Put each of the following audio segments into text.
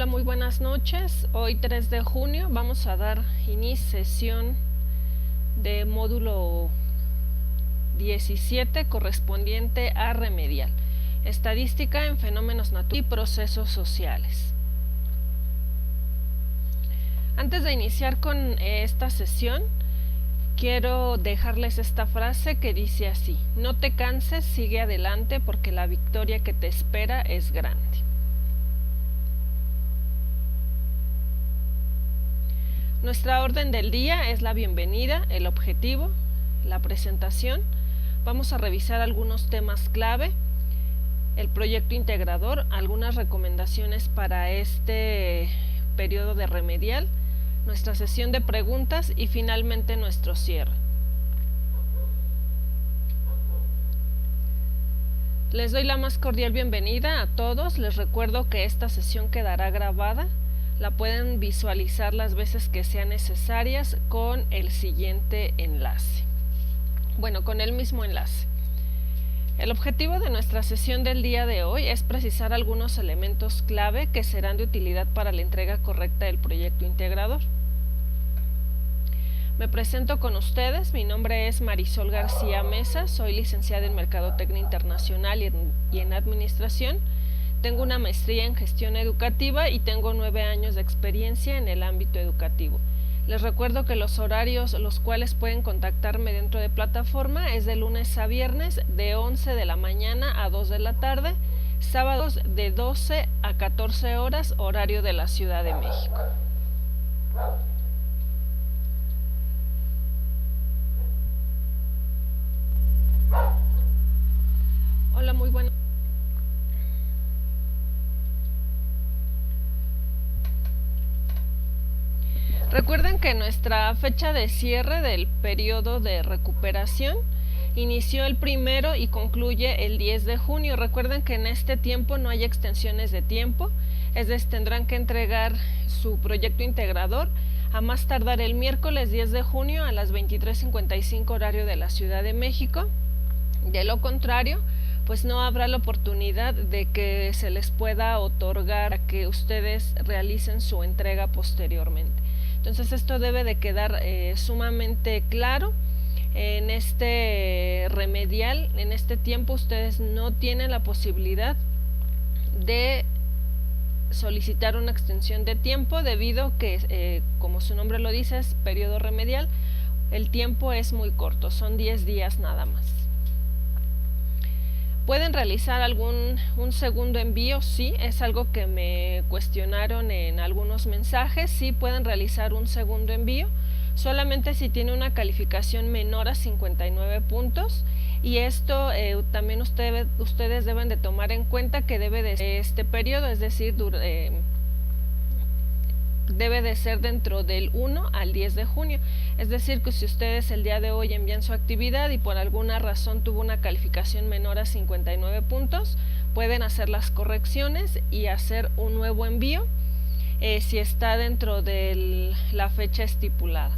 Hola, muy buenas noches. Hoy 3 de junio vamos a dar sesión de módulo 17 correspondiente a remedial, estadística en fenómenos naturales y procesos sociales. Antes de iniciar con esta sesión, quiero dejarles esta frase que dice así: no te canses, sigue adelante porque la victoria que te espera es grande. Nuestra orden del día es la bienvenida, el objetivo, la presentación. Vamos a revisar algunos temas clave, el proyecto integrador, algunas recomendaciones para este periodo de remedial, nuestra sesión de preguntas y finalmente nuestro cierre. Les doy la más cordial bienvenida a todos. Les recuerdo que esta sesión quedará grabada. La pueden visualizar las veces que sean necesarias con el siguiente enlace. Bueno, con el mismo enlace. El objetivo de nuestra sesión del día de hoy es precisar algunos elementos clave que serán de utilidad para la entrega correcta del proyecto integrador. Me presento con ustedes. Mi nombre es Marisol García Mesa, soy licenciada en Mercadotecnia Internacional y en Administración. Tengo una maestría en gestión educativa y tengo 9 años de experiencia en el ámbito educativo. Les recuerdo que los horarios los cuales pueden contactarme dentro de plataforma es de lunes a viernes de 11 de la mañana a 2 de la tarde, sábados de 12 a 14 horas, horario de la Ciudad de México. Hola, muy buenas. Recuerden que nuestra fecha de cierre del periodo de recuperación inició el 1 y concluye el 10 de junio. Recuerden que en este tiempo no hay extensiones de tiempo, es decir, tendrán que entregar su proyecto integrador a más tardar el miércoles 10 de junio a las 23:55 horario de la Ciudad de México. De lo contrario, pues no habrá la oportunidad de que se les pueda otorgar a que ustedes realicen su entrega posteriormente. Entonces esto debe de quedar sumamente claro. En este remedial, en este tiempo, ustedes no tienen la posibilidad de solicitar una extensión de tiempo debido a que, como su nombre lo dice, es periodo remedial. El tiempo es muy corto, son 10 días nada más. ¿Pueden realizar un segundo envío? Sí, es algo que me cuestionaron en algunos mensajes. Sí, pueden realizar un segundo envío, solamente si tiene una calificación menor a 59 puntos. Y esto también ustedes deben de tomar en cuenta que debe de ser este periodo, es decir, debe de ser dentro del 1 al 10 de junio. Es decir, que si ustedes el día de hoy envían su actividad y por alguna razón tuvo una calificación menor a 59 puntos, pueden hacer las correcciones y hacer un nuevo envío si está dentro de la fecha estipulada.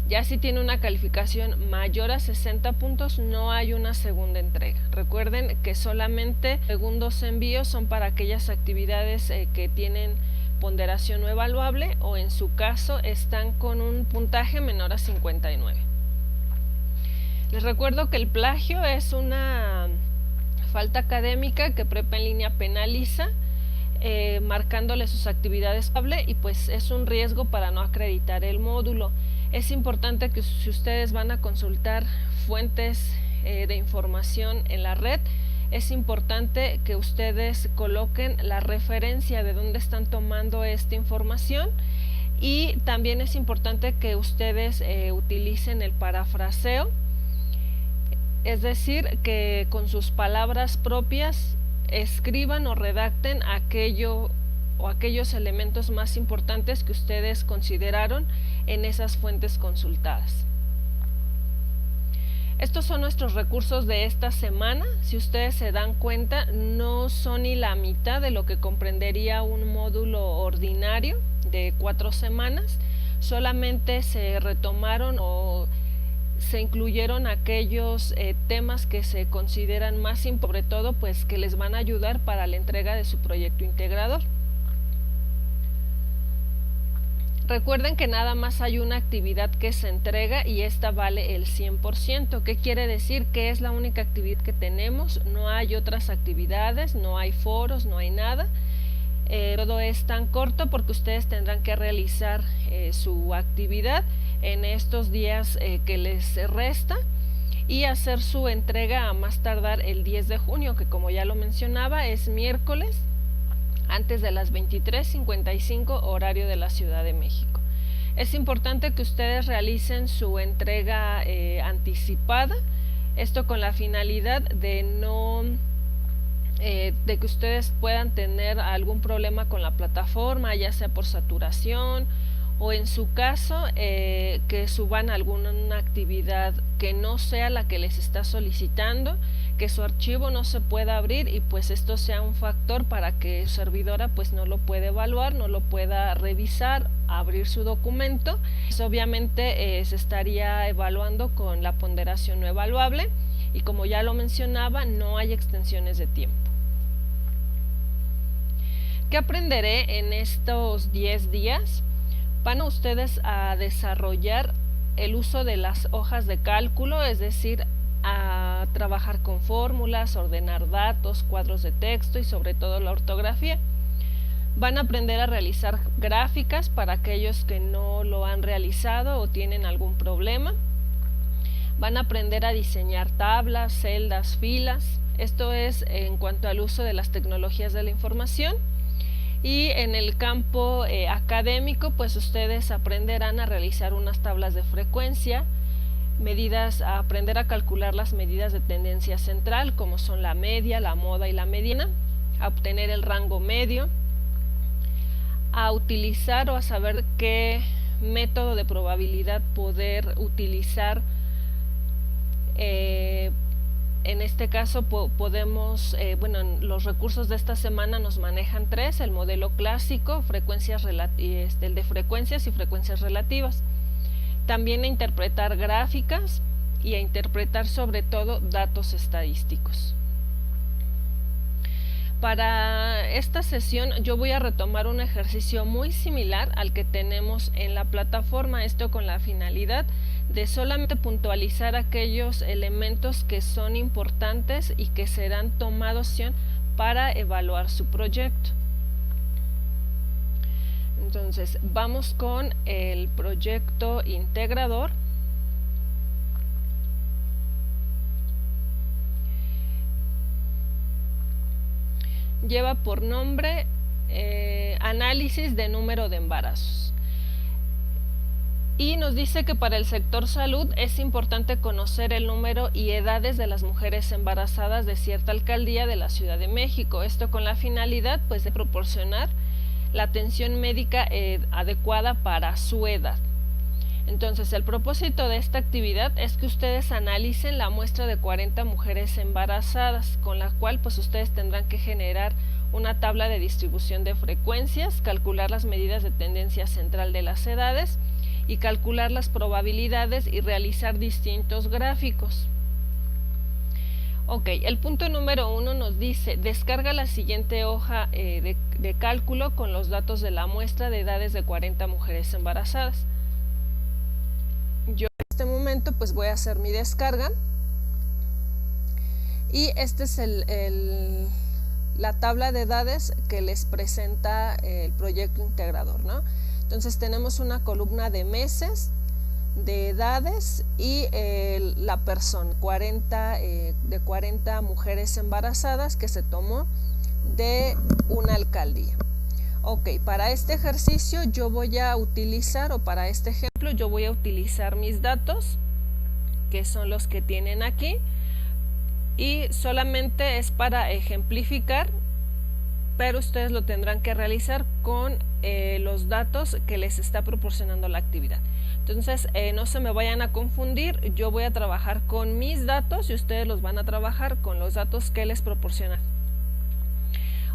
Ya si tiene una calificación mayor a 60 puntos, no hay una segunda entrega. Recuerden que solamente segundos envíos son para aquellas actividades que tienen ponderación no evaluable o en su caso están con un puntaje menor a 59. Les recuerdo que el plagio es una falta académica que Prepa en Línea penaliza marcándole sus actividades y pues es un riesgo para no acreditar el módulo. Es importante que si ustedes van a consultar fuentes de información en la red, es importante que ustedes coloquen la referencia de dónde están tomando esta información y también es importante que ustedes utilicen el parafraseo, es decir, que con sus palabras propias escriban o redacten aquellos elementos más importantes que ustedes consideraron en esas fuentes consultadas. Estos son nuestros recursos de esta semana. Si ustedes se dan cuenta, no son ni la mitad de lo que comprendería un módulo ordinario de 4 semanas. Solamente se retomaron o se incluyeron aquellos temas que se consideran más importantes, sobre todo pues que les van a ayudar para la entrega de su proyecto integrador. Recuerden que nada más hay una actividad que se entrega y esta vale el 100%. ¿Qué quiere decir? Que es la única actividad que tenemos, no hay otras actividades, no hay foros, no hay nada. Todo es tan corto porque ustedes tendrán que realizar su actividad en estos días que les resta y hacer su entrega a más tardar el 10 de junio, que como ya lo mencionaba es miércoles, antes de las 23:55 horario de la Ciudad de México. Es importante que ustedes realicen su entrega anticipada, esto con la finalidad de de que ustedes puedan tener algún problema con la plataforma, ya sea por saturación o en su caso que suban alguna actividad que no sea la que les está solicitando, que su archivo no se pueda abrir y pues esto sea un factor para que su servidora pues no lo pueda evaluar, no lo pueda revisar, abrir su documento. Pues obviamente se estaría evaluando con la ponderación no evaluable y como ya lo mencionaba, no hay extensiones de tiempo. ¿Qué aprenderé en estos 10 días? Van ustedes a desarrollar el uso de las hojas de cálculo, es decir, a trabajar con fórmulas, ordenar datos, cuadros de texto y sobre todo la ortografía. Van a aprender a realizar gráficas para aquellos que no lo han realizado o tienen algún problema. Van a aprender a diseñar tablas, celdas, filas. Esto es en cuanto al uso de las tecnologías de la información. Y en el campo académico, pues ustedes aprenderán a realizar unas tablas de frecuencia, a aprender a calcular las medidas de tendencia central, como son la media, la moda y la mediana, a obtener el rango medio, a utilizar o a saber qué método de probabilidad poder utilizar. En este caso podemos, los recursos de esta semana nos manejan 3, el modelo clásico, el de frecuencias y frecuencias relativas. También a interpretar gráficas y a interpretar sobre todo datos estadísticos. Para esta sesión yo voy a retomar un ejercicio muy similar al que tenemos en la plataforma, esto con la finalidad de solamente puntualizar aquellos elementos que son importantes y que serán tomados para evaluar su proyecto. Entonces, vamos con el proyecto integrador. Lleva por nombre análisis de número de embarazos. Y nos dice que para el sector salud es importante conocer el número y edades de las mujeres embarazadas de cierta alcaldía de la Ciudad de México. Esto con la finalidad pues de proporcionar la atención médica adecuada para su edad. Entonces, el propósito de esta actividad es que ustedes analicen la muestra de 40 mujeres embarazadas, con la cual pues ustedes tendrán que generar una tabla de distribución de frecuencias, calcular las medidas de tendencia central de las edades y calcular las probabilidades y realizar distintos gráficos. Ok, el punto número 1 nos dice, descarga la siguiente hoja de cálculo con los datos de la muestra de edades de 40 mujeres embarazadas. Yo en este momento pues voy a hacer mi descarga y este es la tabla de edades que les presenta el proyecto integrador, ¿no? Entonces tenemos una columna de meses, de edades y la persona, de 40 mujeres embarazadas que se tomó de una alcaldía. Ok, para este ejercicio yo voy a utilizar, o para este ejemplo, yo voy a utilizar mis datos, que son los que tienen aquí, y solamente es para ejemplificar, pero ustedes lo tendrán que realizar con los datos que les está proporcionando la actividad. Entonces, no se me vayan a confundir, yo voy a trabajar con mis datos y ustedes los van a trabajar con los datos que les proporcionan.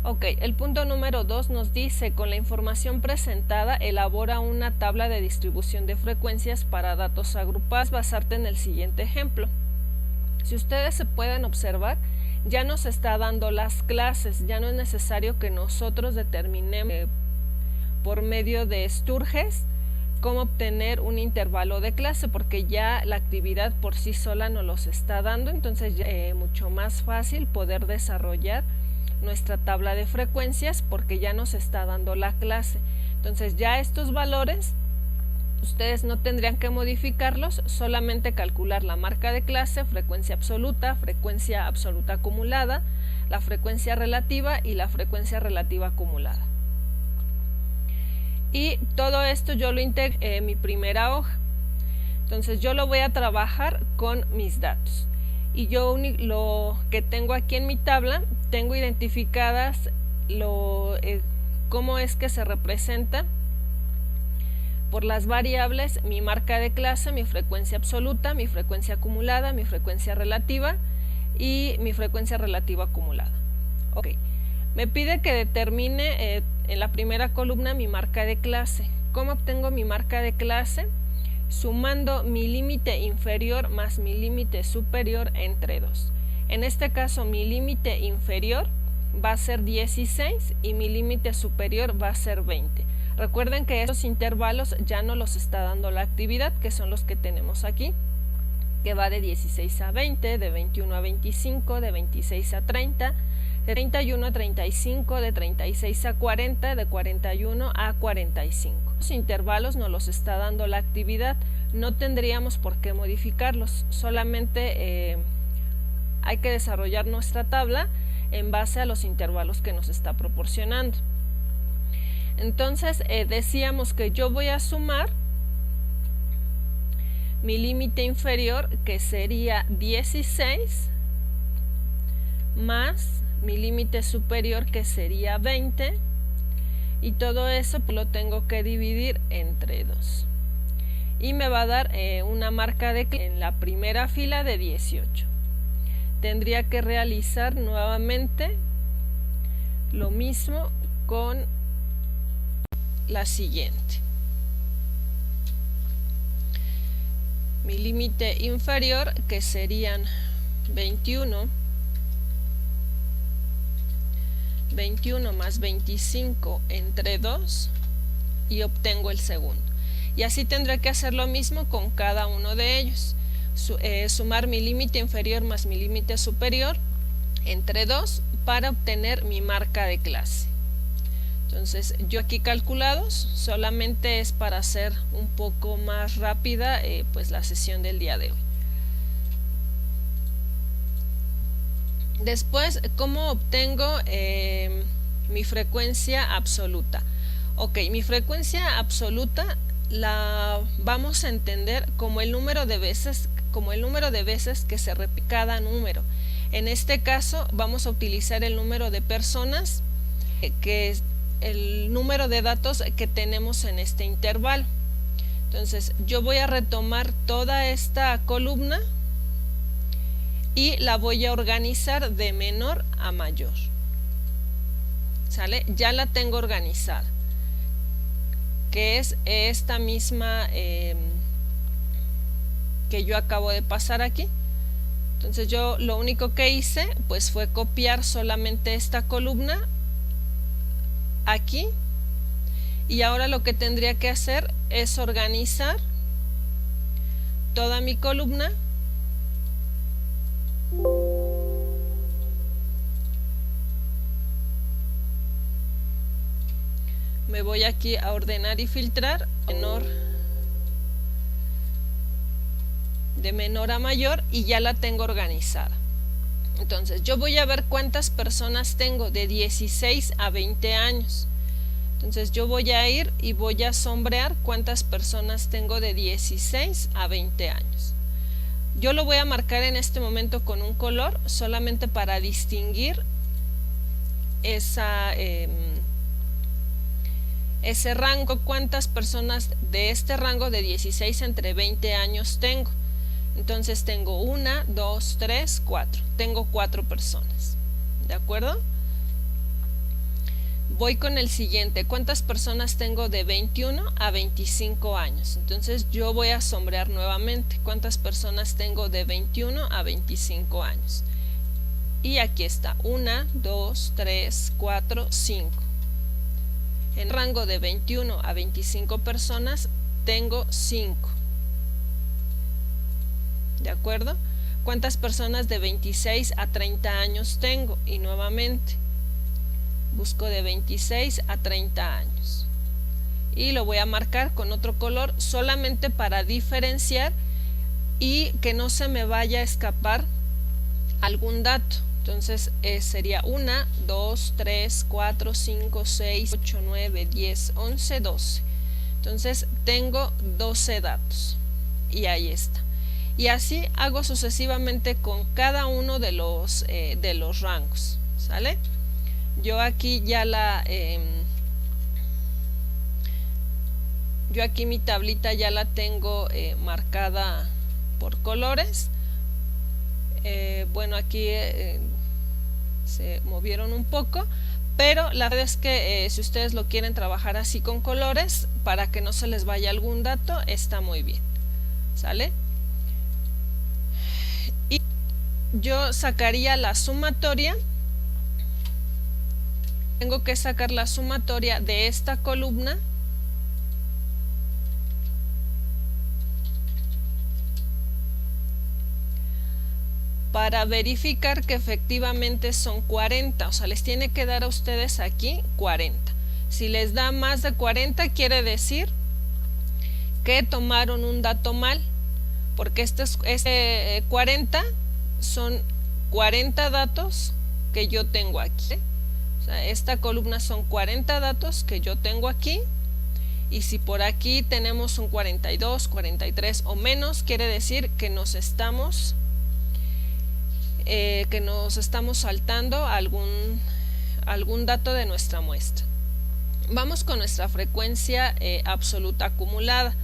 Ok, el punto número 2 nos dice, con la información presentada, elabora una tabla de distribución de frecuencias para datos agrupados. Basarte en el siguiente ejemplo. Si ustedes se pueden observar, ya nos está dando las clases, ya no es necesario que nosotros determinemos por medio de Sturges cómo obtener un intervalo de clase, porque ya la actividad por sí sola nos los está dando, entonces ya es mucho más fácil poder desarrollar nuestra tabla de frecuencias porque ya nos está dando la clase. Entonces ya estos valores ustedes no tendrían que modificarlos, solamente calcular la marca de clase, frecuencia absoluta acumulada, la frecuencia relativa y la frecuencia relativa acumulada. Y todo esto yo lo integré en mi primera hoja. Entonces yo lo voy a trabajar con mis datos. Y yo lo que tengo aquí en mi tabla, tengo identificadas cómo es que se representa por las variables mi marca de clase, mi frecuencia absoluta, mi frecuencia acumulada, mi frecuencia relativa y mi frecuencia relativa acumulada. Ok, me pide que determine en la primera columna mi marca de clase. ¿Cómo obtengo mi marca de clase? Sumando mi límite inferior más mi límite superior entre 2. En este caso mi límite inferior va a ser 16 y mi límite superior va a ser 20. Recuerden que estos intervalos ya no los está dando la actividad, que son los que tenemos aquí, que va de 16 a 20, de 21 a 25, de 26 a 30, de 31 a 35, de 36 a 40, de 41 a 45. Los intervalos nos los está dando la actividad, no tendríamos por qué modificarlos, solamente hay que desarrollar nuestra tabla en base a los intervalos que nos está proporcionando. Entonces decíamos que yo voy a sumar mi límite inferior, que sería 16, más mi límite superior, que sería 20, y todo eso lo tengo que dividir entre 2. Y me va a dar una marca de clase en la primera fila de 18. Tendría que realizar nuevamente lo mismo con la siguiente. Mi límite inferior, que serían 21 más 25 entre 2, y obtengo el segundo. Y así tendré que hacer lo mismo con cada uno de ellos. Sumar mi límite inferior más mi límite superior entre 2 para obtener mi marca de clase. Entonces yo aquí calculados, solamente es para hacer un poco más rápida pues la sesión del día de hoy. Después, ¿cómo obtengo mi frecuencia absoluta? Ok, mi frecuencia absoluta la vamos a entender como el número de veces que se repite cada número. En este caso vamos a utilizar el número de personas, que es el número de datos que tenemos en este intervalo. Entonces yo voy a retomar toda esta columna y la voy a organizar de menor a mayor. ¿Sale? Ya la tengo organizada, que es esta misma que yo acabo de pasar aquí. Entonces yo lo único que hice pues fue copiar solamente esta columna aquí, y ahora lo que tendría que hacer es organizar toda mi columna me voy aquí a ordenar y filtrar de menor a mayor, y ya la tengo organizada. Entonces yo voy a ver cuántas personas tengo de 16 a 20 años. Entonces yo voy a ir y voy a sombrear cuántas personas tengo de 16 a 20 años. Yo lo voy a marcar en este momento con un color, solamente para distinguir ese rango, cuántas personas de este rango de 16 entre 20 años tengo. Entonces tengo 1, 2, 3, 4. Tengo 4 personas. ¿De acuerdo? Voy con el siguiente. ¿Cuántas personas tengo de 21 a 25 años? Entonces yo voy a sombrear nuevamente. ¿Cuántas personas tengo de 21 a 25 años? Y aquí está. 1, 2, 3, 4, 5. En rango de 21 a 25 personas tengo 5. ¿De acuerdo? ¿Cuántas personas de 26 a 30 años tengo? Y nuevamente busco de 26 a 30 años. Y lo voy a marcar con otro color solamente para diferenciar y que no se me vaya a escapar algún dato. Entonces sería 1, 2, 3, 4, 5, 6, 8, 9, 10, 11, 12. Entonces tengo 12 datos y ahí está. Y así hago sucesivamente con cada uno de los rangos. ¿Sale? Yo aquí ya yo aquí mi tablita ya la tengo marcada por colores. Bueno, aquí se movieron un poco, pero la verdad es que si ustedes lo quieren trabajar así con colores para que no se les vaya algún dato, está muy bien. ¿Sale? Y yo sacaría la sumatoria. Tengo que sacar la sumatoria de esta columna para verificar que efectivamente son 40, o sea, les tiene que dar a ustedes aquí 40. Si les da más de 40 quiere decir que tomaron un dato mal, porque este 40 son 40 datos que yo tengo aquí. O sea, esta columna son 40 datos que yo tengo aquí, y si por aquí tenemos un 42, 43 o menos, quiere decir que nos estamos saltando algún dato de nuestra muestra. Vamos con nuestra frecuencia absoluta acumulada.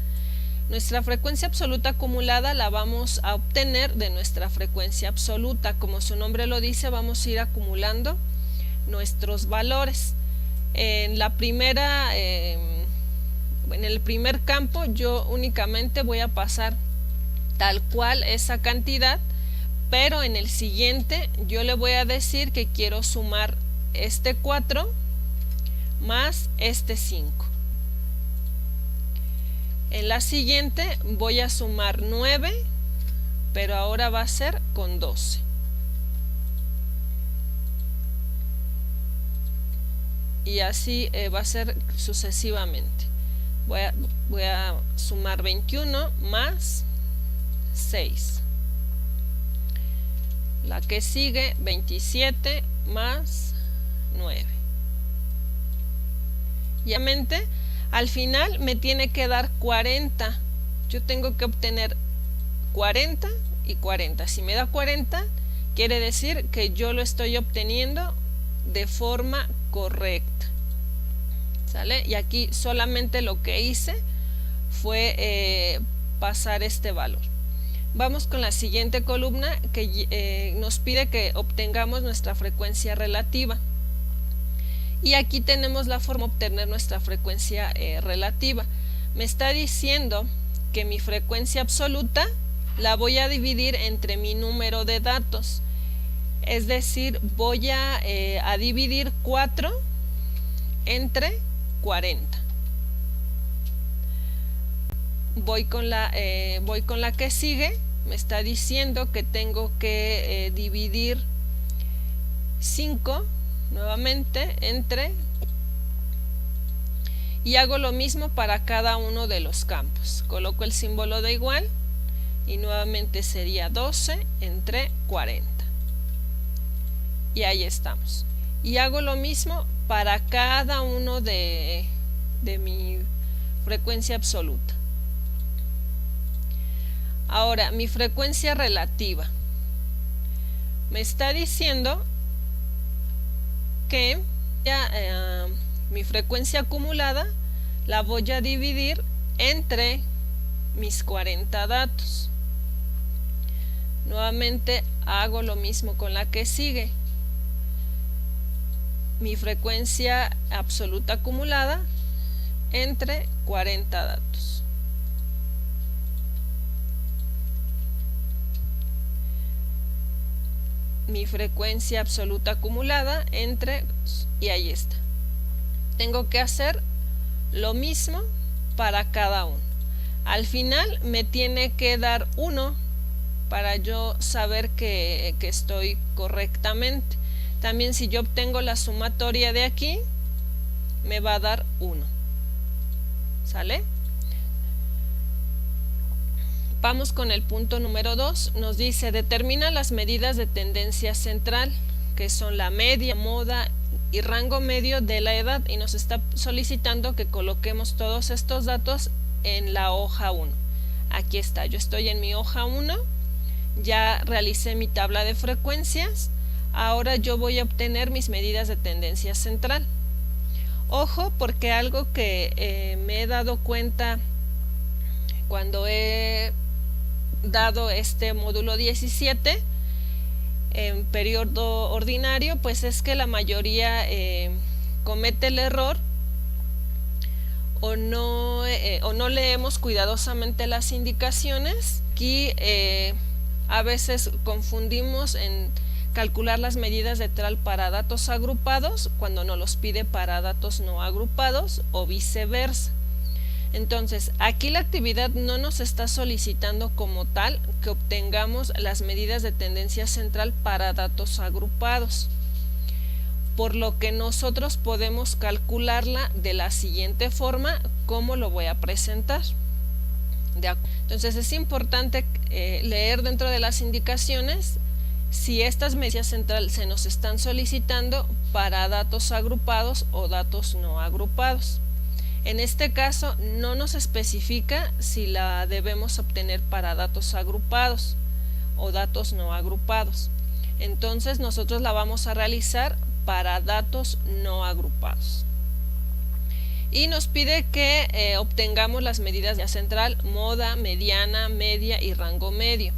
Nuestra frecuencia absoluta acumulada la vamos a obtener de nuestra frecuencia absoluta. Como su nombre lo dice, vamos a ir acumulando nuestros valores. En el primer campo yo únicamente voy a pasar tal cual esa cantidad, pero en el siguiente yo le voy a decir que quiero sumar este 4 más este 5. En la siguiente voy a sumar 9, pero ahora va a ser con 12. Y así va a ser sucesivamente. Voy a sumar 21 más 6. La que sigue 27 más 9. Y obviamente al final me tiene que dar 40. Yo tengo que obtener 40 y 40. Si me da 40, quiere decir que yo lo estoy obteniendo de forma correcta. ¿Sale? Y aquí solamente lo que hice fue pasar este valor. Vamos con la siguiente columna que nos pide que obtengamos nuestra frecuencia relativa. Y aquí tenemos la forma de obtener nuestra frecuencia relativa. Me está diciendo que mi frecuencia absoluta la voy a dividir entre mi número de datos. Es decir, voy a dividir 4 entre 40. Voy con la que sigue. Me está diciendo que tengo que dividir 5 nuevamente entre, y hago lo mismo para cada uno de los campos. Coloco el símbolo de igual y nuevamente sería 12 entre 40. Y ahí estamos. Y hago lo mismo para cada uno de mi frecuencia absoluta. Ahora, mi frecuencia relativa. Me está diciendo que mi frecuencia acumulada la voy a dividir entre mis 40 datos. Nuevamente hago lo mismo con la que sigue. Mi frecuencia absoluta acumulada entre 40 datos. Mi frecuencia absoluta acumulada entre, y ahí está. Tengo que hacer lo mismo para cada uno. Al final me tiene que dar 1 para yo saber que estoy correctamente. También si yo obtengo la sumatoria de aquí, me va a dar 1. ¿Sale? Vamos con el punto número 2. Nos dice, determina las medidas de tendencia central, que son la media, moda y rango medio de la edad, y nos está solicitando que coloquemos todos estos datos en la hoja 1. Aquí está, yo estoy en mi hoja 1, ya realicé mi tabla de frecuencias, ahora yo voy a obtener mis medidas de tendencia central. Ojo, porque algo que me he dado cuenta cuando he dado este módulo 17 en periodo ordinario, pues es que la mayoría comete el error o no leemos cuidadosamente las indicaciones. Aquí a veces confundimos en calcular las medidas de TRAL para datos agrupados cuando nos los pide para datos no agrupados o viceversa. Entonces, aquí la actividad no nos está solicitando como tal que obtengamos las medidas de tendencia central para datos agrupados, por lo que nosotros podemos calcularla de la siguiente forma, como lo voy a presentar. Entonces, es importante leer dentro de las indicaciones si estas medidas central se nos están solicitando para datos agrupados o datos no agrupados. En este caso no nos especifica si la debemos obtener para datos agrupados o datos no agrupados. Entonces nosotros la vamos a realizar para datos no agrupados. Y nos pide que obtengamos las medidas de central, moda, mediana, media y rango medio.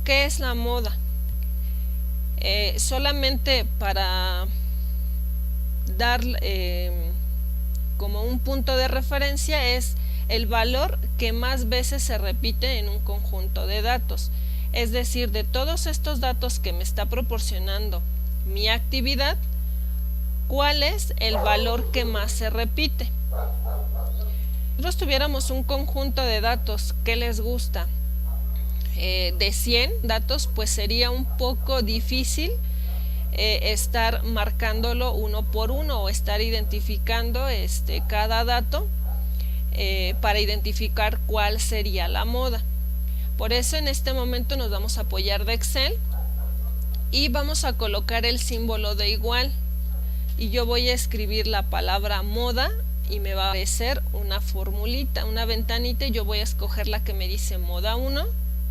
¿Qué es la moda? Solamente para dar como un punto de referencia, es el valor que más veces se repite en un conjunto de datos. Es decir, de todos estos datos que me está proporcionando mi actividad, ¿cuál es el valor que más se repite? Si nosotros tuviéramos un conjunto de datos que les gusta de 100 datos, pues sería un poco difícil estar marcándolo uno por uno o estar identificando cada dato para identificar cuál sería la moda. Por eso en este momento nos vamos a apoyar de Excel y vamos a colocar el símbolo de igual, y yo voy a escribir la palabra moda y me va a aparecer una formulita, una ventanita, y yo voy a escoger la que me dice moda 1,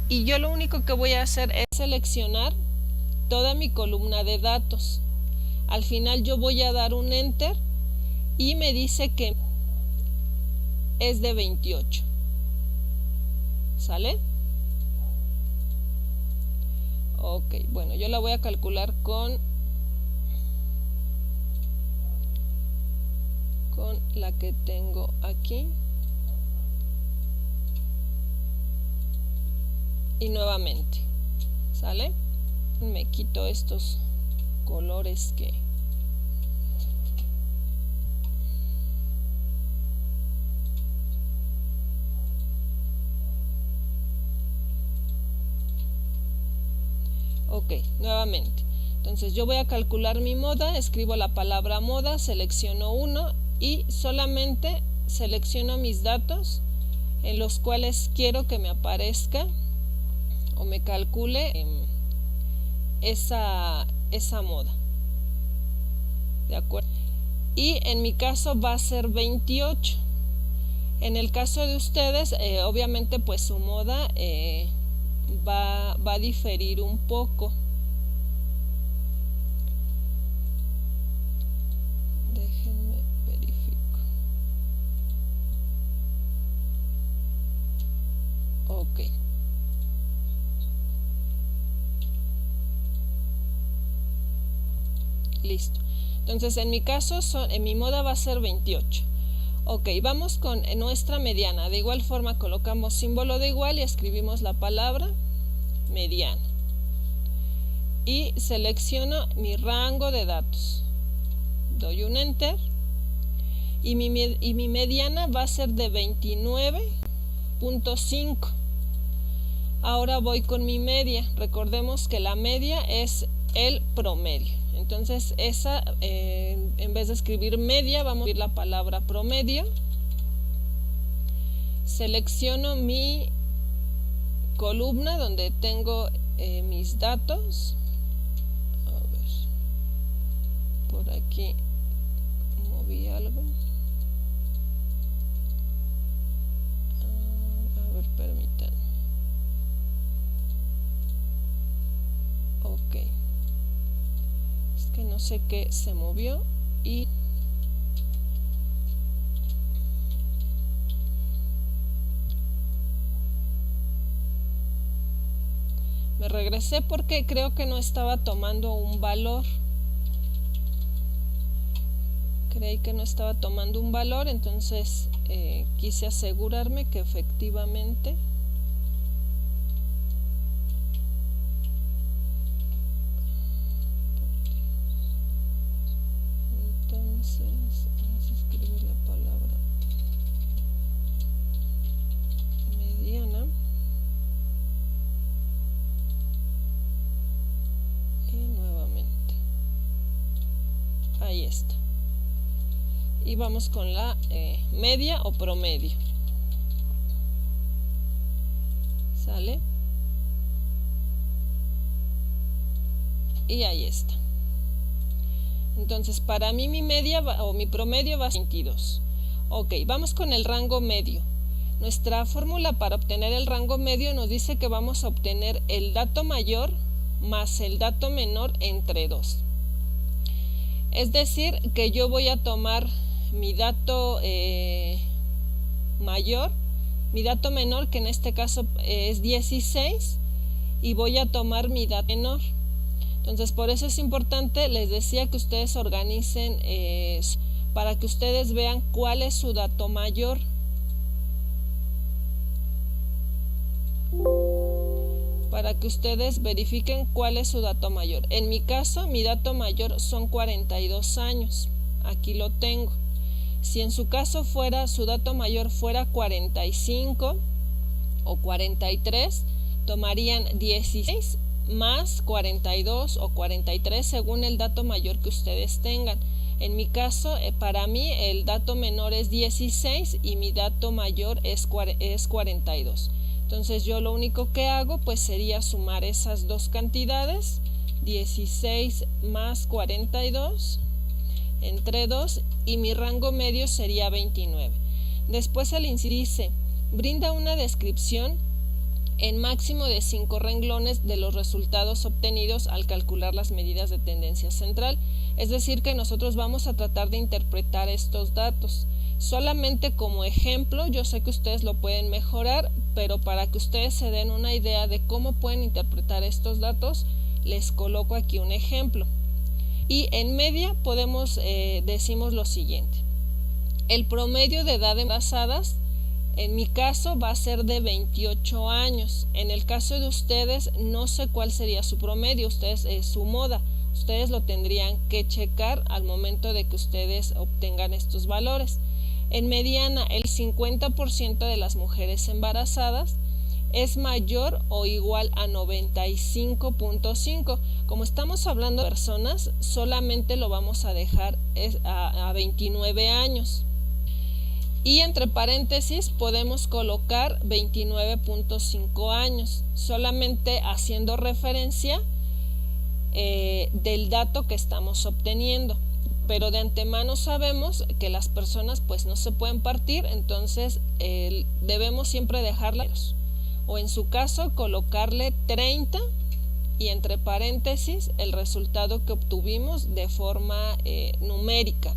y yo lo único que voy a hacer es seleccionar toda mi columna de datos. Al final yo voy a dar un enter y me dice que es de 28. ¿Sale? Ok, bueno, yo la voy a calcular con la que tengo aquí. Y nuevamente, ¿sale? Me quito estos colores que ok, nuevamente. Entonces yo voy a calcular mi moda, escribo la palabra moda, selecciono uno y solamente selecciono mis datos en los cuales quiero que me aparezca o me calcule esa moda. ¿De acuerdo? Y en mi caso va a ser 28. En el caso de ustedes, obviamente pues su moda va a diferir un poco. Déjenme verifico. Ok. Listo. Entonces en mi caso en mi moda va a ser 28. Ok, vamos con nuestra mediana. De igual forma colocamos símbolo de igual y escribimos la palabra mediana. Y selecciono mi rango de datos. Doy un enter. Y mi mediana va a ser de 29 26.5. Ahora voy con mi media. Recordemos que la media es el promedio. Entonces esa, en vez de escribir media, vamos a escribir la palabra promedio. Selecciono mi columna donde tengo mis datos. A ver, por aquí moví algo. A ver, permítanme. Ok, es que no sé qué se movió y me regresé porque creo que no estaba tomando un valor. Creí que no estaba tomando un valor, entonces quise asegurarme que efectivamente vamos a escribir la palabra mediana y nuevamente ahí está, y vamos con la media o promedio. ¿Sale? Y ahí está. Entonces para mí mi media o mi promedio va a ser 22. Ok, vamos con el rango medio. Nuestra fórmula para obtener el rango medio nos dice que vamos a obtener el dato mayor más el dato menor entre 2. Es decir, que yo voy a tomar mi dato mayor, mi dato menor, que en este caso es 16, y voy a tomar mi dato menor. Entonces, por eso es importante, les decía, que ustedes organicen para que ustedes vean cuál es su dato mayor. Para que ustedes verifiquen cuál es su dato mayor. En mi caso, mi dato mayor son 42 años. Aquí lo tengo. Si en su caso su dato mayor fuera 45 o 43, tomarían 16 más 42 o 43 según el dato mayor que ustedes tengan. En mi caso, para mí el dato menor es 16 y mi dato mayor es 42. Entonces yo lo único que hago pues sería sumar esas dos cantidades, 16 más 42 entre 2, y mi rango medio sería 29. Después el índice brinda una descripción en máximo de 5 renglones de los resultados obtenidos al calcular las medidas de tendencia central. Es decir, que nosotros vamos a tratar de interpretar estos datos. Solamente como ejemplo, yo sé que ustedes lo pueden mejorar, pero para que ustedes se den una idea de cómo pueden interpretar estos datos, les coloco aquí un ejemplo. Y en media decimos lo siguiente: el promedio de edad de embarazadas, en mi caso, va a ser de 28 años. En el caso de ustedes, no sé cuál sería su promedio, su moda. Ustedes lo tendrían que checar al momento de que ustedes obtengan estos valores. En mediana, el 50% de las mujeres embarazadas es mayor o igual a 95.5. Como estamos hablando de personas, solamente lo vamos a dejar a 29 años. Y entre paréntesis podemos colocar 29.5 años, solamente haciendo referencia del dato que estamos obteniendo. Pero de antemano sabemos que las personas pues no se pueden partir, entonces debemos siempre dejarlas, o en su caso colocarle 30 y entre paréntesis el resultado que obtuvimos de forma numérica.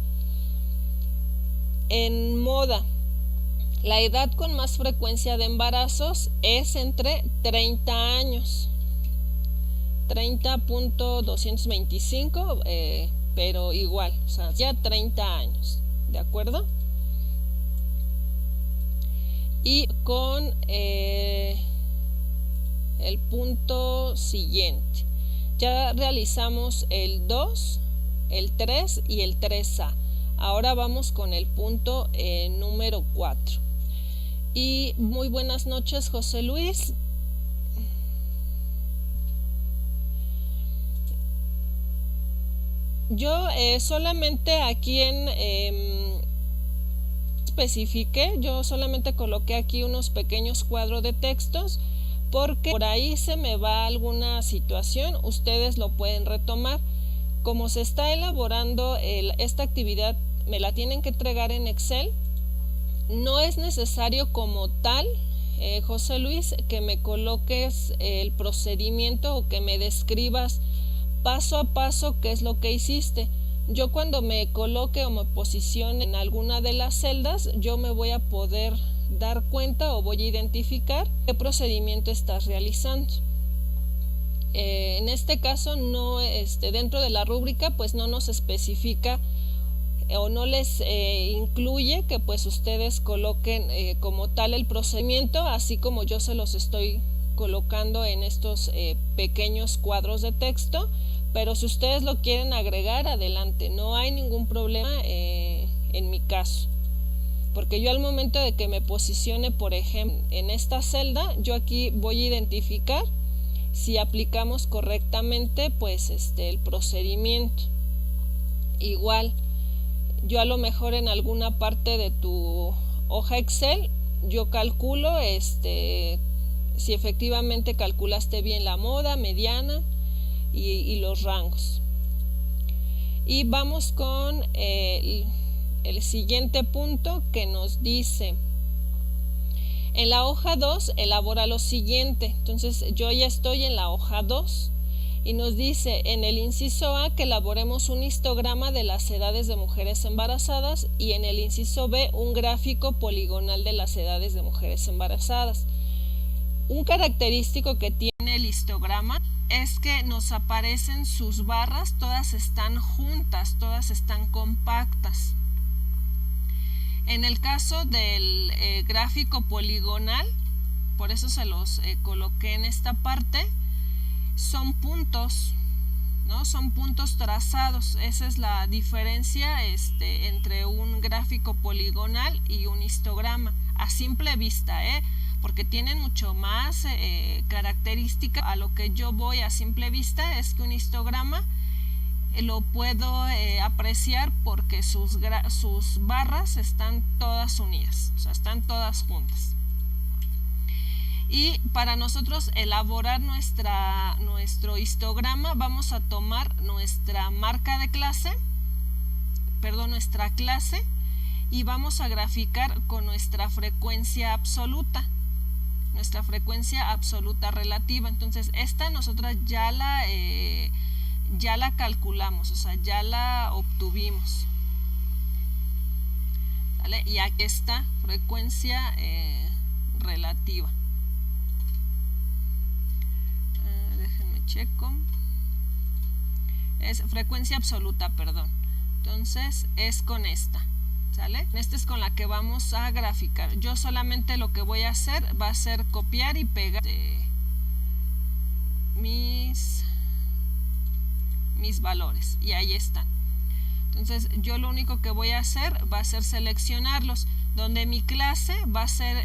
En moda, la edad con más frecuencia de embarazos es entre 30 años, 30.225, pero igual, o sea, ya 30 años, ¿de acuerdo? Y con el punto siguiente, ya realizamos el 2, el 3 y el 3A. Ahora vamos con el punto número 4. Y muy buenas noches, José Luis. Yo solamente aquí especifiqué, yo solamente coloqué aquí unos pequeños cuadros de textos porque por ahí se me va alguna situación, ustedes lo pueden retomar. Como se está elaborando esta actividad, me la tienen que entregar en Excel. No es necesario como tal, José Luis, que me coloques el procedimiento o que me describas paso a paso qué es lo que hiciste. Yo cuando me coloque o me posicione en alguna de las celdas, yo me voy a poder dar cuenta o voy a identificar qué procedimiento estás realizando. En este caso, no, dentro de la rúbrica, pues no nos especifica o no les incluye que pues ustedes coloquen como tal el procedimiento, así como yo se los estoy colocando en estos pequeños cuadros de texto, pero si ustedes lo quieren agregar, adelante, no hay ningún problema en mi caso, porque yo al momento de que me posicione, por ejemplo, en esta celda, yo aquí voy a identificar si aplicamos correctamente pues el procedimiento. Igual, yo a lo mejor en alguna parte de tu hoja Excel yo calculo si efectivamente calculaste bien la moda, mediana y los rangos. Y vamos con el siguiente punto que nos dice: en la hoja 2 elabora lo siguiente. Entonces yo ya estoy en la hoja 2 y nos dice en el inciso A que elaboremos un histograma de las edades de mujeres embarazadas y en el inciso B un gráfico poligonal de las edades de mujeres embarazadas. Un característico que tiene el histograma es que nos aparecen sus barras, todas están juntas, todas están compactas. En el caso del gráfico poligonal, por eso se los coloqué en esta parte, son puntos, ¿no? Son puntos trazados. Esa es la diferencia entre un gráfico poligonal y un histograma a simple vista, porque tienen mucho más característica. A lo que yo voy a simple vista es que un histograma lo puedo apreciar porque sus barras están todas unidas, o sea, están todas juntas. Y para nosotros elaborar nuestro histograma, vamos a tomar nuestra marca de clase, nuestra clase, y vamos a graficar con nuestra frecuencia absoluta relativa. Entonces esta nosotras ya la calculamos, o sea, ya la obtuvimos. ¿Vale? Y aquí está frecuencia relativa. Déjenme checo. Es frecuencia absoluta, perdón. Entonces es con esta. ¿Sale? Esta es con la que vamos a graficar. Yo solamente lo que voy a hacer va a ser copiar y pegar mis valores y ahí están. Entonces yo lo único que voy a hacer va a ser seleccionarlos, donde mi clase va a ser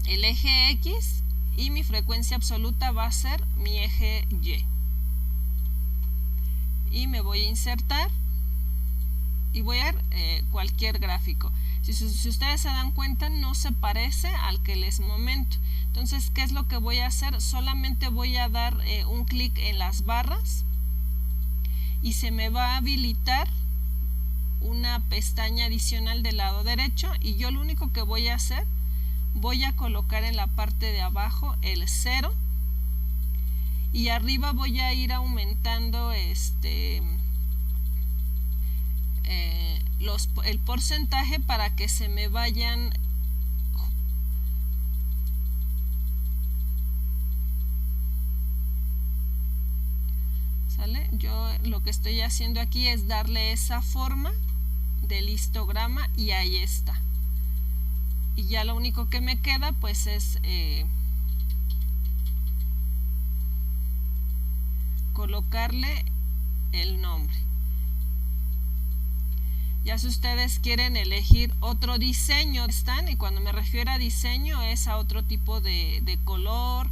el eje X y mi frecuencia absoluta va a ser mi eje Y. Y me voy a insertar y voy a ver cualquier gráfico. Si ustedes se dan cuenta, no se parece al que les momento. Entonces, ¿qué es lo que voy a hacer? Solamente voy a dar un clic en las barras y se me va a habilitar una pestaña adicional del lado derecho y yo lo único que voy a hacer, voy a colocar en la parte de abajo el 0 y arriba voy a ir aumentando el porcentaje para que se me vayan ¿sale? Yo lo que estoy haciendo aquí es darle esa forma del histograma y ahí está. Y ya lo único que me queda pues es colocarle el nombre. Ya si ustedes quieren elegir otro diseño, están, y cuando me refiero a diseño es a otro tipo de color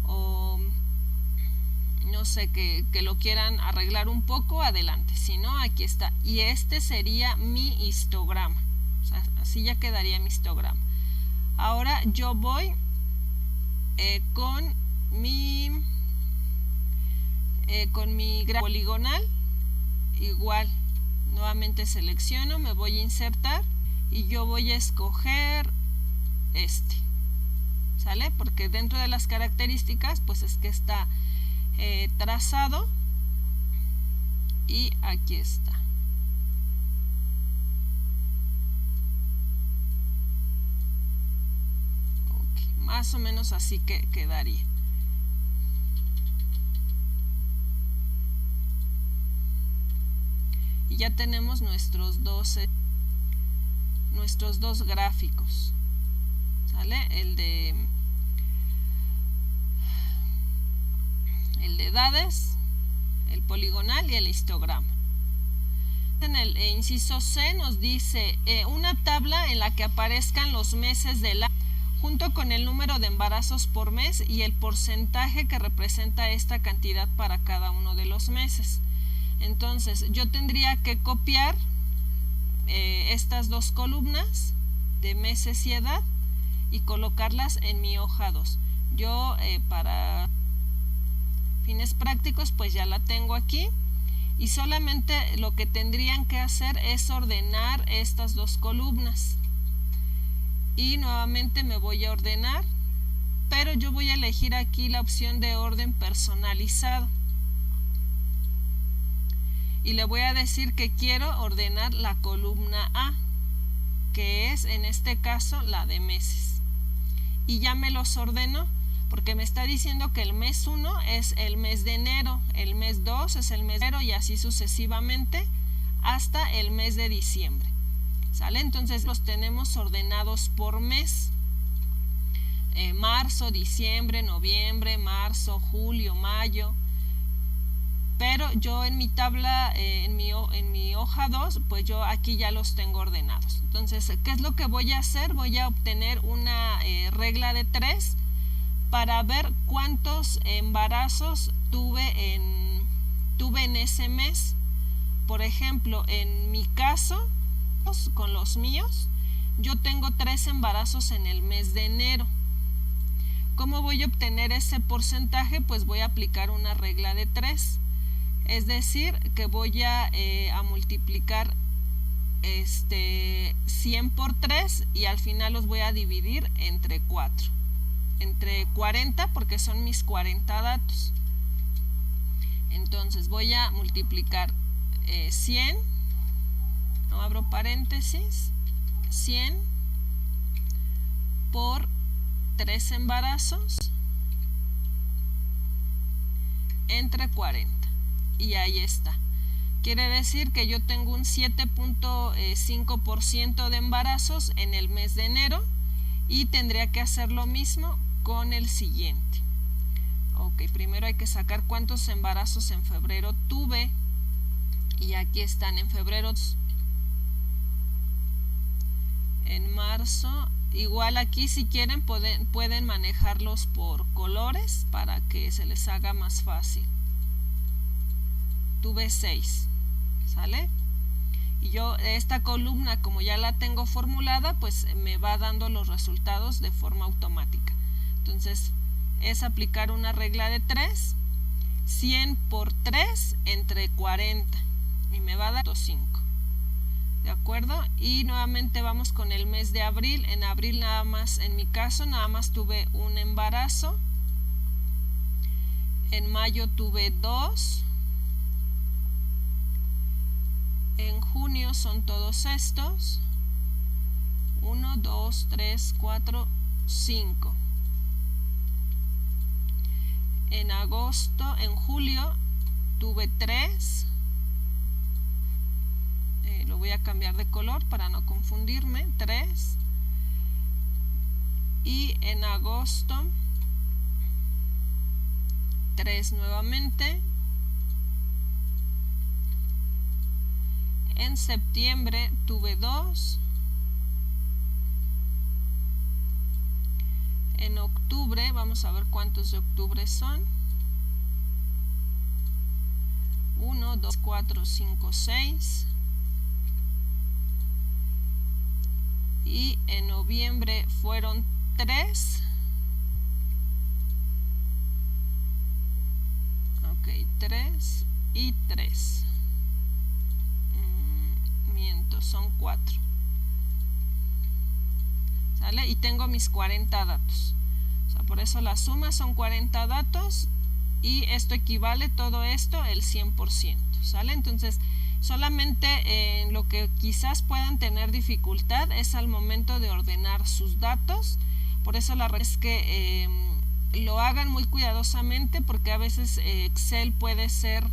o no sé, que lo quieran arreglar un poco, adelante. Si no, aquí está. Y este sería mi histograma. O sea, así ya quedaría mi histograma. Ahora yo voy con mi gráfico poligonal. Igual, nuevamente selecciono, me voy a insertar y yo voy a escoger este. ¿Sale? Porque dentro de las características, pues es que está trazado y aquí está. Okay, más o menos así que quedaría. Y ya tenemos nuestros dos gráficos. ¿Sale? El de edades, el poligonal y el histograma. En el inciso C nos dice una tabla en la que aparezcan los meses del año junto con el número de embarazos por mes y el porcentaje que representa esta cantidad para cada uno de los meses. Entonces yo tendría que copiar estas dos columnas de meses y edad y colocarlas en mi hoja 2. Yo para fines prácticos pues ya la tengo aquí y solamente lo que tendrían que hacer es ordenar estas dos columnas y nuevamente me voy a ordenar, pero yo voy a elegir aquí la opción de orden personalizado y le voy a decir que quiero ordenar la columna A, que es en este caso la de meses, y ya me los ordenó porque me está diciendo que el mes 1 es el mes de enero, el mes 2 es el mes de enero y así sucesivamente hasta el mes de diciembre. ¿Sale? Entonces los tenemos ordenados por mes. Marzo, diciembre, noviembre, marzo, julio, mayo. Pero yo en mi tabla, en mi hoja 2, pues yo aquí ya los tengo ordenados. Entonces, ¿qué es lo que voy a hacer? Voy a obtener una regla de 3 para ver cuántos embarazos tuve en ese mes. Por ejemplo, en mi caso, con los míos, yo tengo 3 embarazos en el mes de enero. ¿Cómo voy a obtener ese porcentaje? Pues voy a aplicar una regla de 3. Es decir, que voy a multiplicar 100 por 3 y al final los voy a dividir entre 4. Entre 40 porque son mis 40 datos. Entonces voy a multiplicar 100, no abro paréntesis, 100 por 3 embarazos entre 40 y ahí está. Quiere decir que yo tengo un 7.5% de embarazos en el mes de enero y tendría que hacer lo mismo con el siguiente. Ok, primero hay que sacar cuántos embarazos en febrero tuve y aquí están en febrero. En marzo, igual aquí si quieren pueden manejarlos por colores para que se les haga más fácil. Tuve 6, ¿sale? Y yo esta columna, como ya la tengo formulada, pues me va dando los resultados de forma automática. Entonces es aplicar una regla de 3, 100 por 3 entre 40 y me va a dar 5. ¿De acuerdo? Y nuevamente vamos con el mes de abril. En abril nada más, en mi caso, nada más tuve un embarazo. En mayo tuve 2. En junio son todos estos. 1, 2, 3, 4, 5. En agosto, en julio tuve 3. Lo voy a cambiar de color para no confundirme. 3. Y en agosto 3 nuevamente. En septiembre tuve 2. En octubre, vamos a ver cuántos de octubre son. 1, 2, 4, 5, 6. Y en noviembre fueron 3. Ok, 3 y 3. Miento, son 4. ¿Sale? Y tengo mis 40 datos. O sea, por eso la suma son 40 datos y esto equivale todo esto el 100%. ¿Sale? Entonces, solamente en lo que quizás puedan tener dificultad es al momento de ordenar sus datos. Por eso la regla es que lo hagan muy cuidadosamente, porque a veces Excel puede ser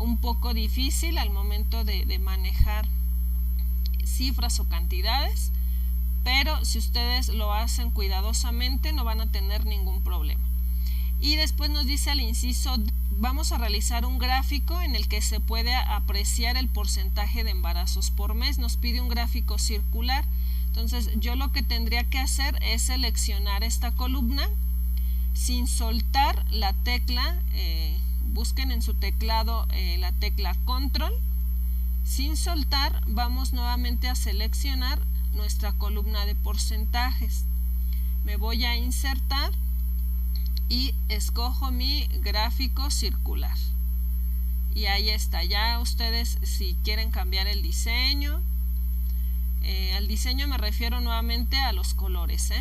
un poco difícil al momento de manejar cifras o cantidades, pero si ustedes lo hacen cuidadosamente no van a tener ningún problema. Y después nos dice al inciso, vamos a realizar un gráfico en el que se puede apreciar el porcentaje de embarazos por mes. Nos pide un gráfico circular. Entonces yo lo que tendría que hacer es seleccionar esta columna sin soltar la tecla, busquen en su teclado la tecla control. Sin soltar, vamos nuevamente a seleccionar nuestra columna de porcentajes. Me voy a insertar y escojo mi gráfico circular. Y ahí está. Ya ustedes, si quieren cambiar el diseño, al diseño me refiero nuevamente a los colores,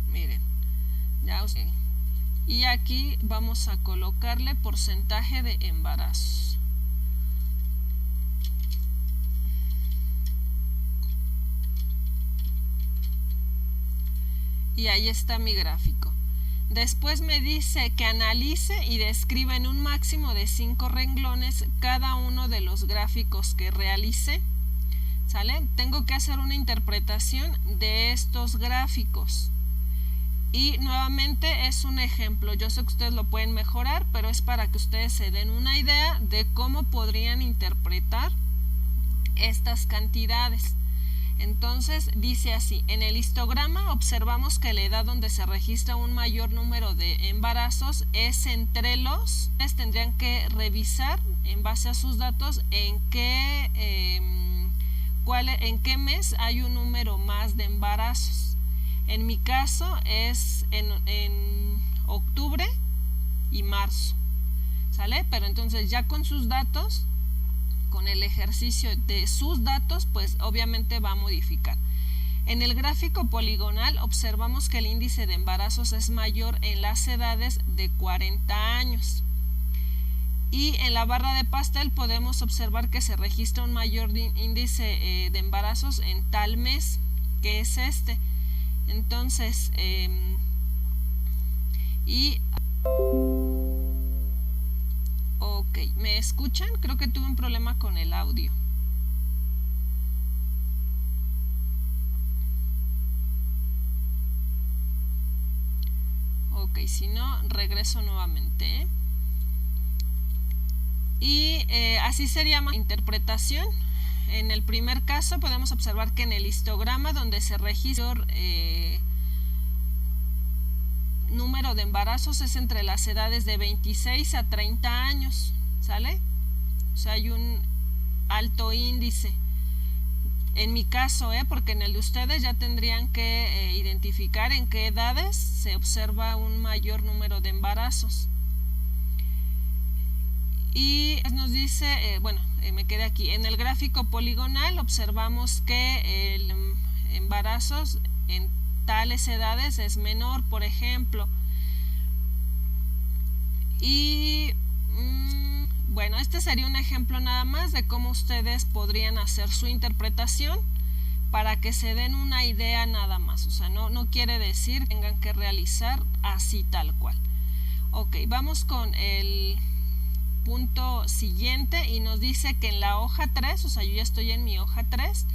Miren, ya ustedes. Y aquí vamos a colocarle porcentaje de embarazos. Y ahí está mi gráfico. Después me dice que analice y describa en un máximo de 5 renglones cada uno de los gráficos que realice. ¿Sale? Tengo que hacer una interpretación de estos gráficos. Y nuevamente es un ejemplo. Yo sé que ustedes lo pueden mejorar, pero es para que ustedes se den una idea de cómo podrían interpretar estas cantidades. Entonces dice así: en el histograma observamos que la edad donde se registra un mayor número de embarazos es entre los. Tendrían que revisar en base a sus datos en qué mes hay un número más de embarazos. En mi caso es en octubre y marzo, ¿sale? Pero entonces ya con sus datos, con el ejercicio de sus datos, pues obviamente va a modificar. En el gráfico poligonal observamos que el índice de embarazos es mayor en las edades de 40 años. Y en la barra de pastel podemos observar que se registra un mayor índice de embarazos en tal mes, que es este. Entonces, ok, ¿me escuchan? Creo que tuve un problema con el audio. Ok, si no, regreso nuevamente. Y así sería más interpretación. En el primer caso podemos observar que en el histograma donde se registra número de embarazos es entre las edades de 26 a 30 años, ¿sale? O sea, hay un alto índice. En mi caso, porque en el de ustedes ya tendrían que identificar en qué edades se observa un mayor número de embarazos. Y nos dice, me quedé aquí. En el gráfico poligonal observamos que el embarazos en tales edades es menor, por ejemplo. Y bueno, este sería un ejemplo nada más de cómo ustedes podrían hacer su interpretación para que se den una idea nada más. O sea, no quiere decir que tengan que realizar así tal cual. Ok, vamos con el punto siguiente y nos dice que en la hoja 3, o sea, yo ya estoy en mi hoja 3,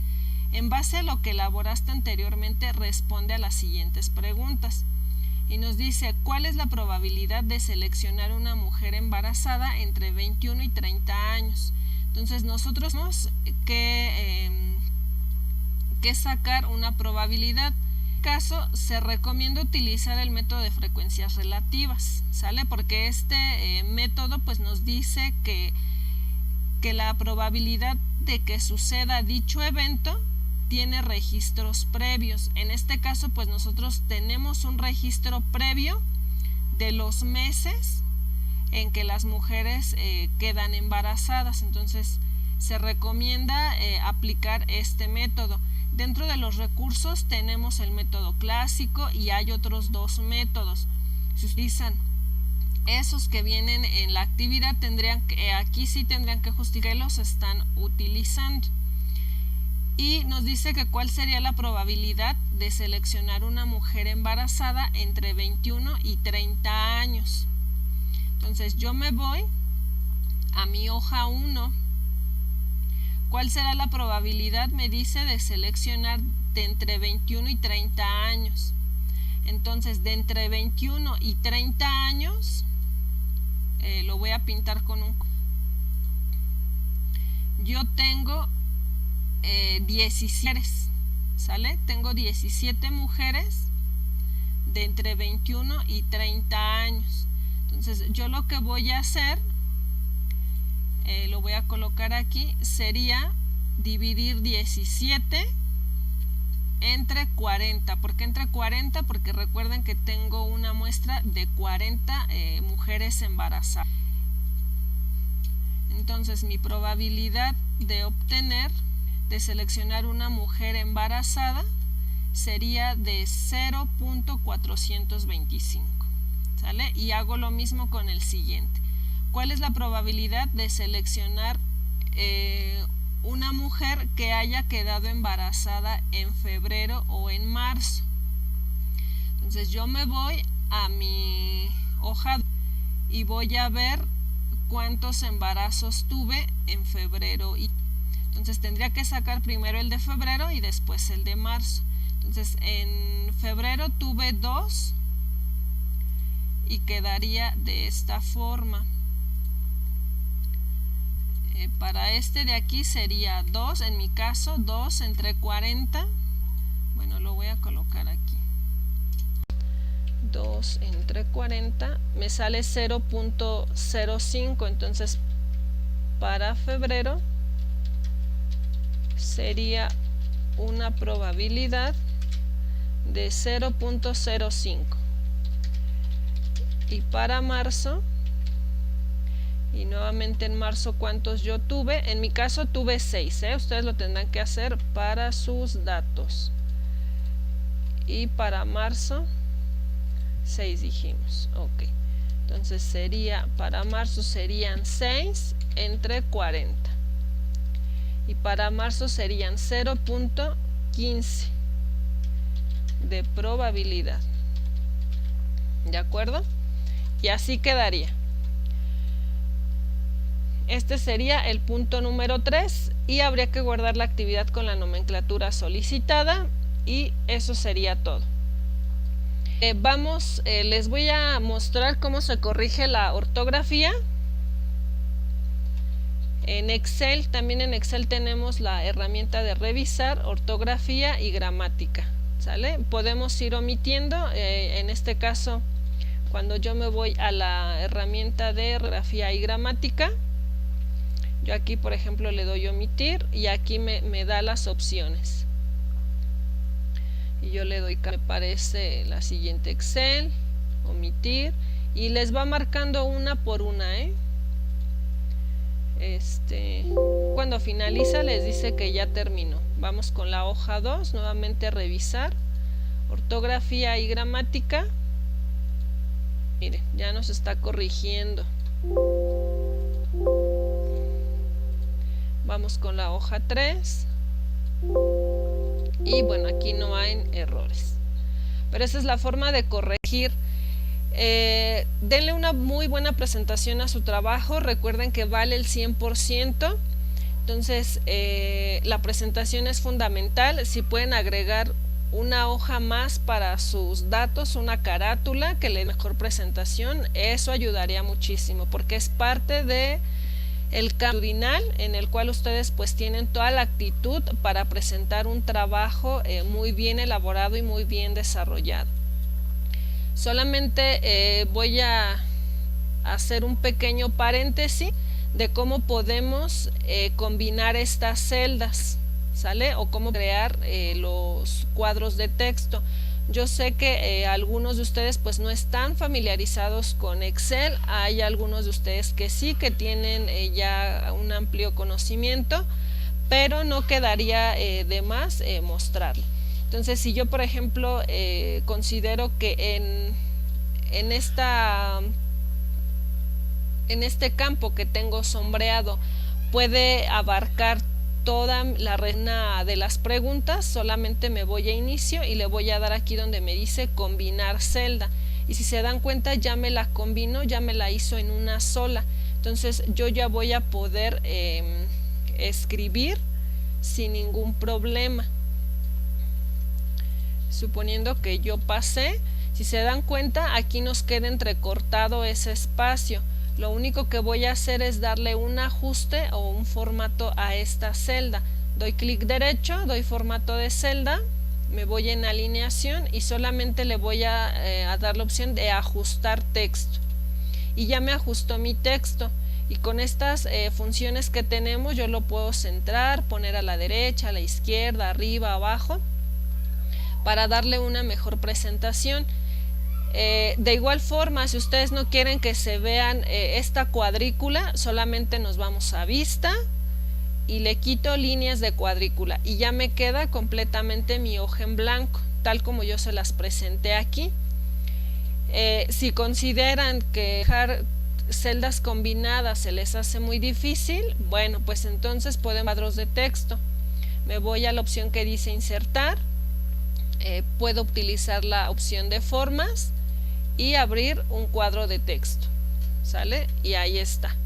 en base a lo que elaboraste anteriormente responde a las siguientes preguntas. y nos dice cuál es la probabilidad de seleccionar una mujer embarazada entre 21 y 30 años. Entonces nosotros tenemos que sacar una probabilidad. En este caso se recomienda utilizar el método de frecuencias relativas, ¿sale? Porque este método pues nos dice que la probabilidad de que suceda dicho evento tiene registros previos. En este caso pues nosotros tenemos un registro previo de los meses en que las mujeres quedan embarazadas. Entonces se recomienda aplicar este método. Dentro de los recursos tenemos el método clásico y hay otros dos métodos. Se utilizan esos que vienen en la actividad, aquí sí tendrían que justificar que los están utilizando. Y nos dice que cuál sería la probabilidad de seleccionar una mujer embarazada entre 21 y 30 años. Entonces yo me voy a mi hoja 1. ¿Cuál será la probabilidad? Me dice de seleccionar de entre 21 y 30 años. Entonces de entre 21 y 30 años lo voy a pintar con un... Yo tengo 17, ¿sale? Tengo 17 mujeres de entre 21 y 30 años. Entonces yo lo que voy a hacer, lo voy a colocar aquí, sería dividir 17 entre 40. ¿Por qué entre 40? Porque recuerden que tengo una muestra de 40 mujeres embarazadas. Entonces mi probabilidad de seleccionar una mujer embarazada sería de 0.425, ¿sale? Y hago lo mismo con el siguiente. ¿Cuál es la probabilidad de seleccionar una mujer que haya quedado embarazada en febrero o en marzo? Entonces yo me voy a mi hoja y voy a ver cuántos embarazos tuve en febrero. Entonces tendría que sacar primero el de febrero y después el de marzo. Entonces en febrero tuve 2 y quedaría de esta forma. Para este de aquí sería 2, en mi caso 2 entre 40. Bueno, lo voy a colocar aquí. 2 entre 40 me sale 0.05. Entonces para febrero sería una probabilidad de 0.05. Y para marzo, y nuevamente en marzo, ¿cuántos yo tuve? En mi caso tuve 6, ustedes lo tendrán que hacer para sus datos. Y para marzo 6 dijimos, ok. Entonces para marzo serían 6 entre 40. Y para marzo serían 0.15 de probabilidad. ¿De acuerdo? Y así quedaría. Este sería el punto número 3 y habría que guardar la actividad con la nomenclatura solicitada y eso sería todo. Les voy a mostrar cómo se corrige la ortografía. En Excel, también en Excel tenemos la herramienta de revisar ortografía y gramática, ¿sale? Podemos ir omitiendo, en este caso, cuando yo me voy a la herramienta de ortografía y gramática, yo aquí, por ejemplo, le doy omitir y aquí me da las opciones. Y yo le doy, me parece la siguiente Excel, omitir, y les va marcando una por una, Cuando finaliza les dice que ya terminó. Vamos con la hoja 2, nuevamente revisar ortografía y gramática. Mire, ya nos está corrigiendo. Vamos con la hoja 3 y bueno, aquí no hay errores, pero esa es la forma de corregir. Denle una muy buena presentación a su trabajo. Recuerden que vale el 100%. Entonces la presentación es fundamental. Si pueden agregar una hoja más para sus datos, una carátula que le dé mejor presentación. Eso ayudaría muchísimo porque es parte de el cardinal en el cual ustedes pues tienen toda la actitud para presentar un trabajo muy bien elaborado y muy bien desarrollado. Solamente voy a hacer un pequeño paréntesis de cómo podemos combinar estas celdas, ¿sale? O cómo crear los cuadros de texto. Yo sé que algunos de ustedes pues no están familiarizados con Excel, hay algunos de ustedes que sí, que tienen ya un amplio conocimiento, pero no quedaría de más mostrarlo. Entonces, si yo por ejemplo considero que en este campo que tengo sombreado puede abarcar toda la reina de las preguntas, solamente me voy a inicio y le voy a dar aquí donde me dice combinar celda, y si se dan cuenta ya me la combinó, ya me la hizo en una sola. Entonces yo ya voy a poder escribir sin ningún problema, suponiendo que yo pasé. Si se dan cuenta, aquí nos queda entrecortado ese espacio. Lo único que voy a hacer es darle un ajuste o un formato a esta celda. Doy clic derecho, doy formato de celda, me voy en alineación y solamente le voy a dar la opción de ajustar texto. Y ya me ajustó mi texto. Y con estas funciones que tenemos yo lo puedo centrar, poner a la derecha, a la izquierda, arriba, abajo, para darle una mejor presentación. De igual forma, si ustedes no quieren que se vean esta cuadrícula, solamente nos vamos a vista y le quito líneas de cuadrícula y ya me queda completamente mi hoja en blanco, tal como yo se las presenté aquí. Si consideran que dejar celdas combinadas se les hace muy difícil, bueno, pues entonces pueden cuadros de texto. Me voy a la opción que dice insertar, puedo utilizar la opción de formas y abrir un cuadro de texto, ¿sale? Y ahí está.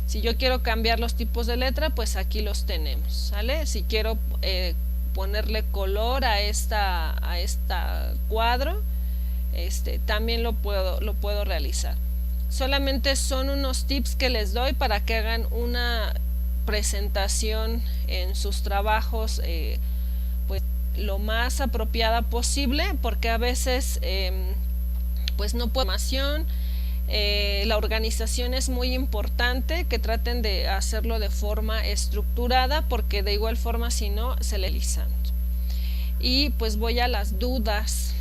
Si yo quiero cambiar los tipos de letra, pues aquí los tenemos, ¿sale? Si quiero ponerle color a esta cuadro, también lo puedo realizar. Solamente son unos tips que les doy para que hagan una presentación en sus trabajos pues lo más apropiada posible, porque a veces pues no puedo información. La organización es muy importante, que traten de hacerlo de forma estructurada, porque de igual forma si no se le lisan. Y pues voy a las dudas.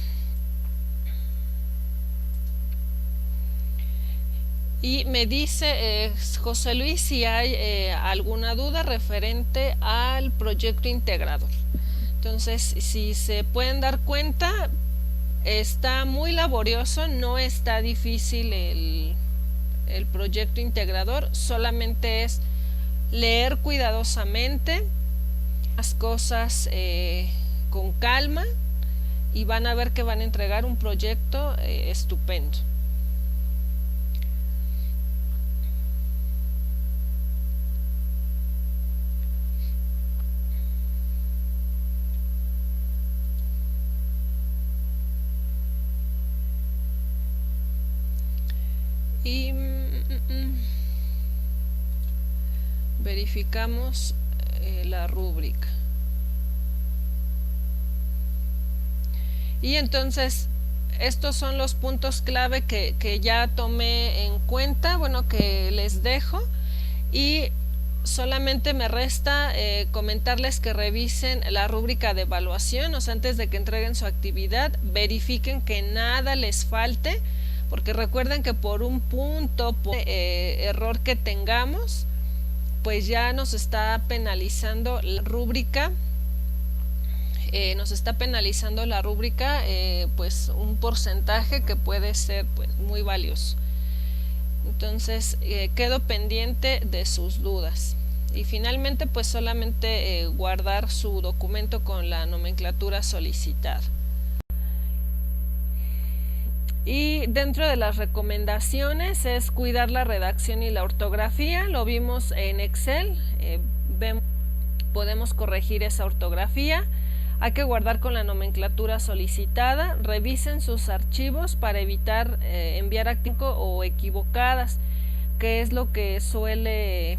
Y me dice José Luis si hay alguna duda referente al proyecto integrador. Entonces, si se pueden dar cuenta, está muy laborioso, no está difícil el proyecto integrador, solamente es leer cuidadosamente las cosas con calma y van a ver que van a entregar un proyecto estupendo. Y verificamos la rúbrica. Y entonces estos son los puntos clave que ya tomé en cuenta, bueno, que les dejo, y solamente me resta comentarles que revisen la rúbrica de evaluación, o sea, antes de que entreguen su actividad, verifiquen que nada les falte, porque recuerden que por un punto, por error que tengamos, pues ya nos está penalizando la rúbrica, pues un porcentaje que puede ser pues muy valioso. Entonces quedo pendiente de sus dudas. Y finalmente pues solamente guardar su documento con la nomenclatura solicitada. Y dentro de las recomendaciones es cuidar la redacción y la ortografía. Lo vimos en Excel, podemos corregir esa ortografía. Hay que guardar con la nomenclatura solicitada, revisen sus archivos para evitar enviar activo o equivocadas, que es lo que suele